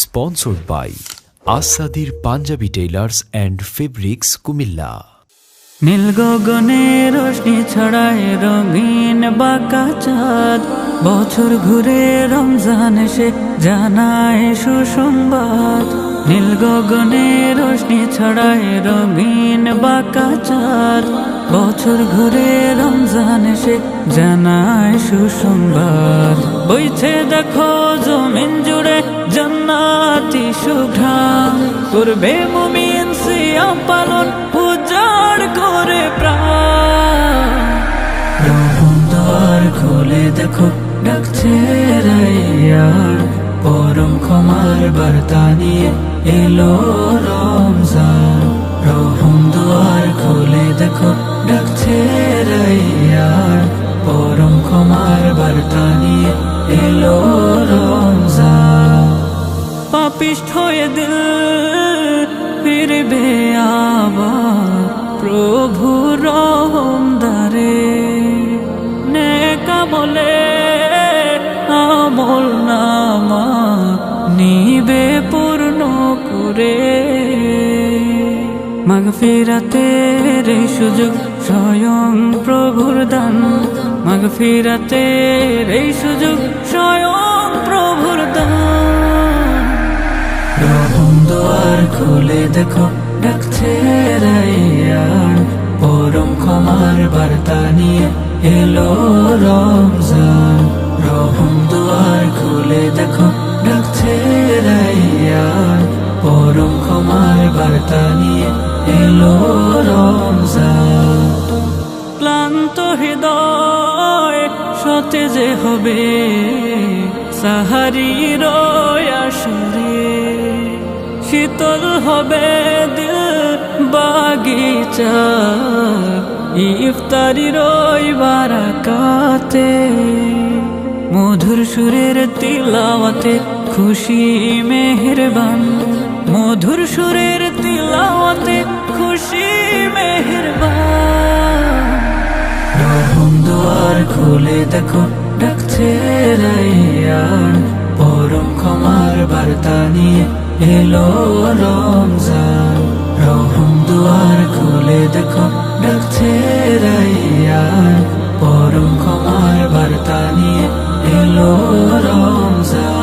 sponsored by Asadir Punjabi Tailors and Fabrics Kumilla. নীল গগনে রোশনি ছড়ায় রঙিন বাঁকা চাঁদ, বছর ঘুরে রমজান এসে জানায় সুসংবাদ। নীল গগনে রোশনি ছড়ায় রঙিন বাঁকা চাঁদ, বছর ঘুরে রমজান এসে জানায় সুসংবাদ। বইছে দেখো জমিন জুড়ে জান্নাতি সুঘ্রাণ, করবে মুমিন সিয়াম পালন উজাড় করে প্রাণ। রহম দ্বার খুলে দেখো ডাকছে রাইয়ান, পরম ক্ষমার বার্তা নিয়ে এলো রমজান। রহম দ্বার খুলে দেখো ডাকছে রাইয়ান, পরম ক্ষমার বার্তা নিয়ে এলো রমজান। পাপিষ্ঠ হয়ে দিল ফিরবে আবার প্রভু রহম দ্বারে, নেকা বলে আমল নামা নিবে পূর্ণ করে। মাগফিরাতের এই সুযোগ স্বয়ং প্রভুর দান, মাগফিরাতের এই সুযোগ স্বয়ং প্রভুর দান। রহম দ্বার খুলে দেখো ডাকছে রাইয়ান, পরম ক্ষমার বার্তা নিয়ে এলো রমজান। রহম দ্বার খুলে দেখো ডাকছে রাইয়ান, পরম ক্ষমার বার্তা নিয়ে এলো রমজান। ক্লান্ত হৃদয় সতেজে হবে সাহারির আসরে, শীতল হবে দিল বাগিচা ইফতারির বারাকাতে। মধুর সুরের তিলাওয়াতে খুশি মেহেরবান, মধুর সুরের তিলাওয়াতে খুশি মেহেরবান। রহম দ্বার খুলে দেখো ডাকছে রাইয়ান, পরম ক্ষমার বার্তা নিয়ে এলো রমজান। রহম দ্বার খুলে দেখো ডাকছে রাইয়ান, পরম ক্ষমার বার্তা নিয়ে এলো রমজান।